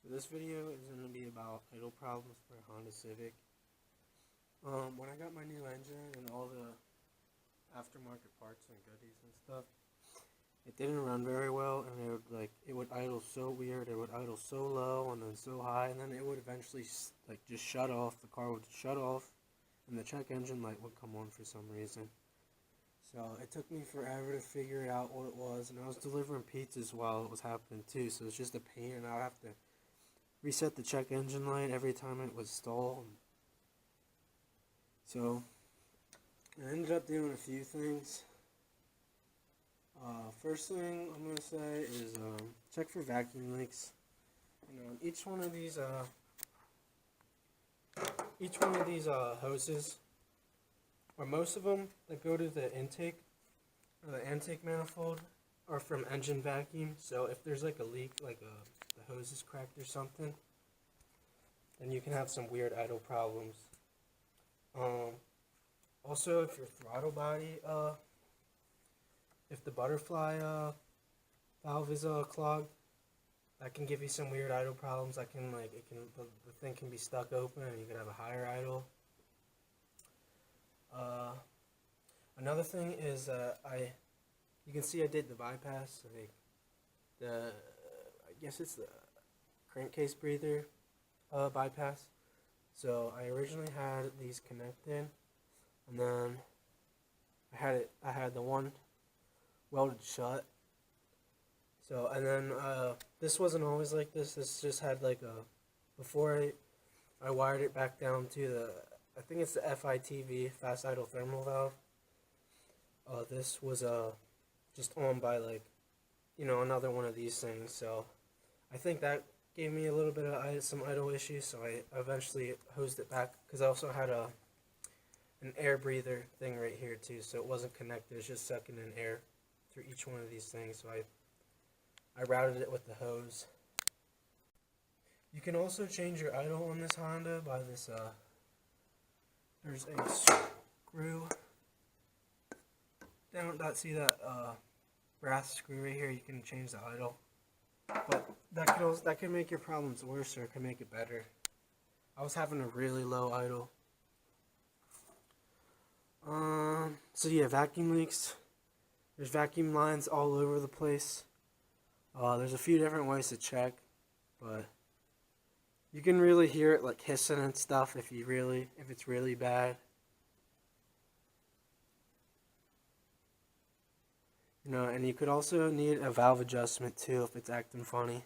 This video is going to be about idle problems for a Honda Civic. When I got my new engine and all the aftermarket parts and goodies and stuff, it didn't run very well, and it would idle so weird. It would idle so low and then so high, and then it would eventually just shut off. The car would shut off, and the check engine light would come on for some reason. So it took me forever to figure out what it was, and I was delivering pizzas while it was happening too. So it's just a pain, and I'd have to reset the check engine light every time it was stalled. So I ended up doing a few things. First thing I'm gonna say is check for vacuum leaks. Each one of these hoses, or most of them that go to the intake or the intake manifold, are from engine vacuum. So if there's like a leak, the hose is cracked or something, then you can have some weird idle problems. Also, if your throttle body, if the butterfly valve is clogged, that can give you some weird idle problems. The thing can be stuck open, and you could have a higher idle. Another thing is you can see I did the bypass. I guess it's the crankcase breather bypass. So I originally had these connected, and then I had the one welded shut. So, and then this wasn't always like this. This just had before I wired it back down to I think it's the FITV, fast idle thermal valve. This was just on by another one of these things. So I think that gave me a little bit of some idle issues. So I eventually hosed it back, because I also had an air breather thing right here too. So it wasn't connected. It's just sucking in air through each one of these things. So I routed it with the hose. You can also change your idle on this Honda by this. There's a screw down. See that brass screw right here? You can change the idle, but that can make your problems worse, or it can make it better. I was having a really low idle. So yeah, vacuum leaks. There's vacuum lines all over the place. There's a few different ways to check, but you can really hear it hissing and stuff if it's really bad. And you could also need a valve adjustment too if it's acting funny.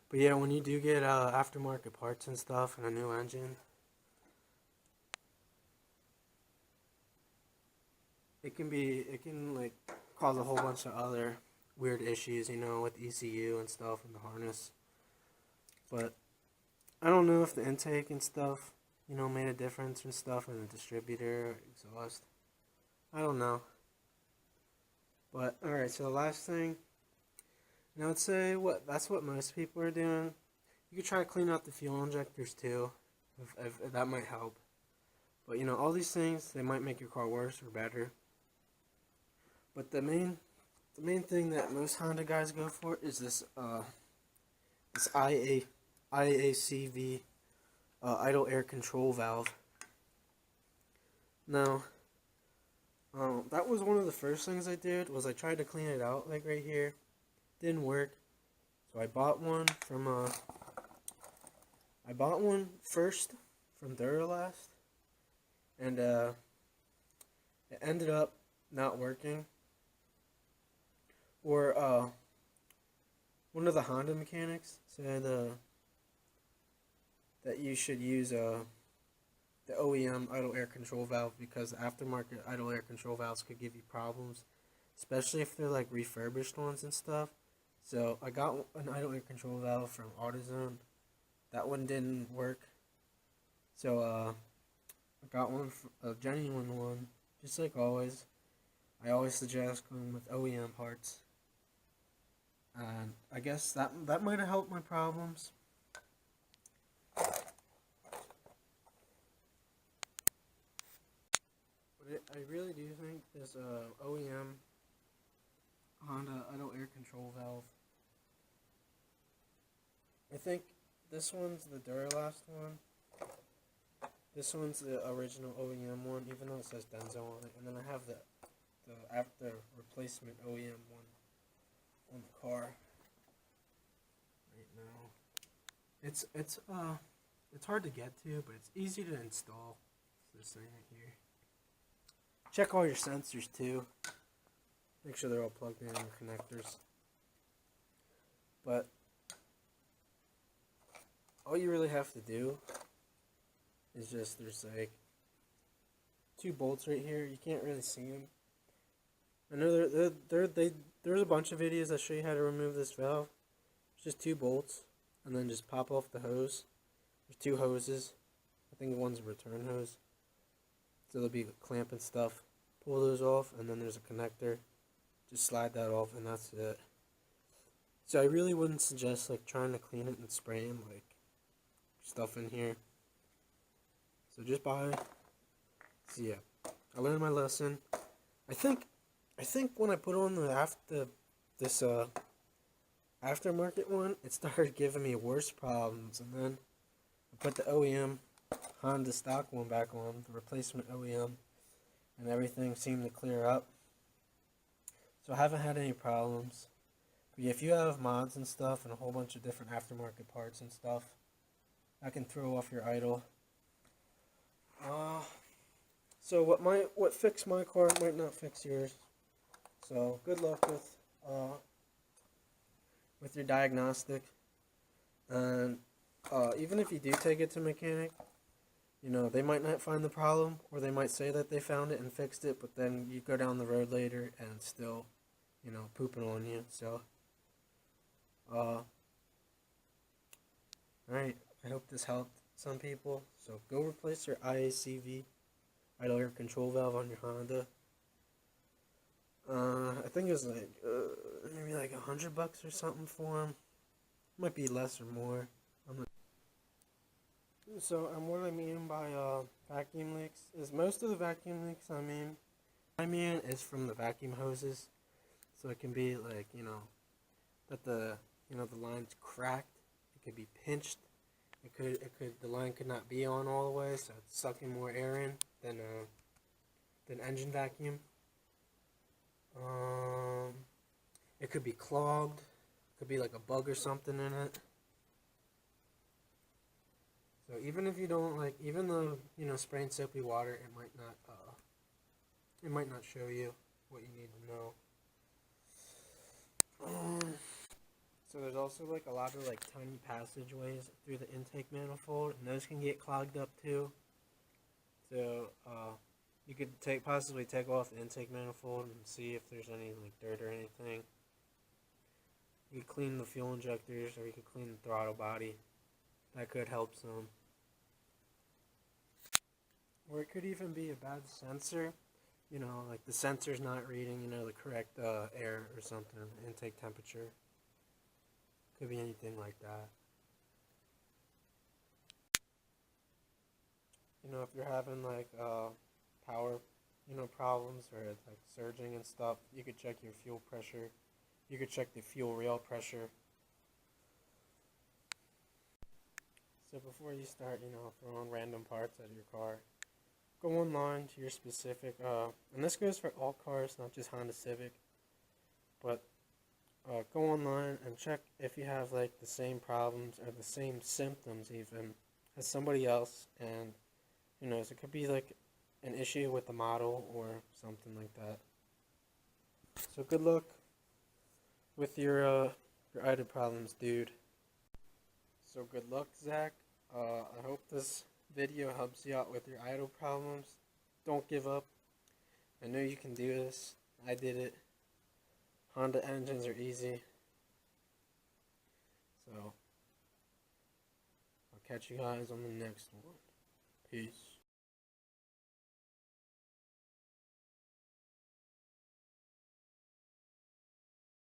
But yeah, when you do get aftermarket parts and stuff and a new engine, it can cause a whole bunch of other weird issues, with ECU and stuff and the harness. But I don't know if the intake and stuff, made a difference and stuff, in the distributor or exhaust. I don't know. But alright, so the last thing, and I would say that's what most people are doing. You could try to clean out the fuel injectors too, if that might help. But all these things, they might make your car worse or better. But the main thing that most Honda guys go for is this Iacv idle air control valve. Now, that was one of the first things I did. Was I tried to clean it out right here. Didn't work. So I bought one first from Duralast, and it ended up not working. Or one of the Honda mechanics said that you should use the OEM idle air control valve, because the aftermarket idle air control valves could give you problems, especially if they're refurbished ones and stuff. So I got an idle air control valve from AutoZone. That one didn't work. So I got a genuine one. Just like always, I always suggest going with OEM parts. And I guess that might have helped my problems. But I really do think this OEM Honda idle air control valve think this one's the Duralast one. This one's the original OEM one, even though it says Denso on it. And then I have the after replacement OEM one on the car right now. It's hard to get to, but it's easy to install. It's this thing right here. Check all your sensors too. Make sure they're all plugged in your connectors. But all you really have to do is just, there's like 2 bolts right here. You can't really see them. I know there's a bunch of videos that show you how to remove this valve. It's just 2 bolts, and then just pop off the hose. There's 2 hoses. I think one's a return hose. So there'll be a clamp and stuff. Pull those off, and then there's a connector. Just slide that off, and that's it. So I really wouldn't suggest like trying to clean it and spraying like stuff in here. So just buy. So yeah, I learned my lesson. I think when I put on this aftermarket one, it started giving me worse problems, and then I put the OEM Honda stock one back on, the replacement OEM, and everything seemed to clear up. So I haven't had any problems. But yeah, if you have mods and stuff and a whole bunch of different aftermarket parts and stuff, that can throw off your idle. So what fixed my car might not fix yours. So good luck with your diagnostic. And even if you do take it to mechanic, you know, they might not find the problem, or they might say that they found it and fixed it, but then you go down the road later and it's still, you know, pooping on you. So alright, I hope this helped some people. So go replace your Iacv idle air control valve on your Honda. I think it was like maybe like $100 or something for them. Might be less or more. So what I mean by vacuum leaks is most of the vacuum leaks I mean is from the vacuum hoses. So it can be like, you know, that the line's cracked. It could be pinched. The line could not be on all the way, so it's sucking more air in than engine vacuum. It could be clogged. Could be like a bug or something in it. So even if you don't like, even though, you know, spraying soapy water, it might not show you what you need to know. So there's also like a lot of like tiny passageways through the intake manifold, and those can get clogged up too. So you could possibly take off the intake manifold and see if there's any like dirt or anything. You could clean the fuel injectors, or you could clean the throttle body. That could help some. Or it could even be a bad sensor. You know, like the sensor's not reading, you know, the correct air or something, intake temperature. Could be anything like that. You know, if you're having like power, you know, problems, or it's like surging and stuff, you could check your fuel pressure. You could check the fuel rail pressure. So before you start, you know, throwing random parts at your car, go online to your specific, and this goes for all cars, not just Honda Civic, but go online and check if you have like the same problems or the same symptoms even as somebody else, and who knows, it could be like an issue with the model or something like that. So good luck with your idle problems, dude. So good luck, Zach. I hope this video helps you out with your idle problems. Don't give up. I know you can do this. I did it. Honda engines are easy. So I'll catch you guys on the next one. Peace.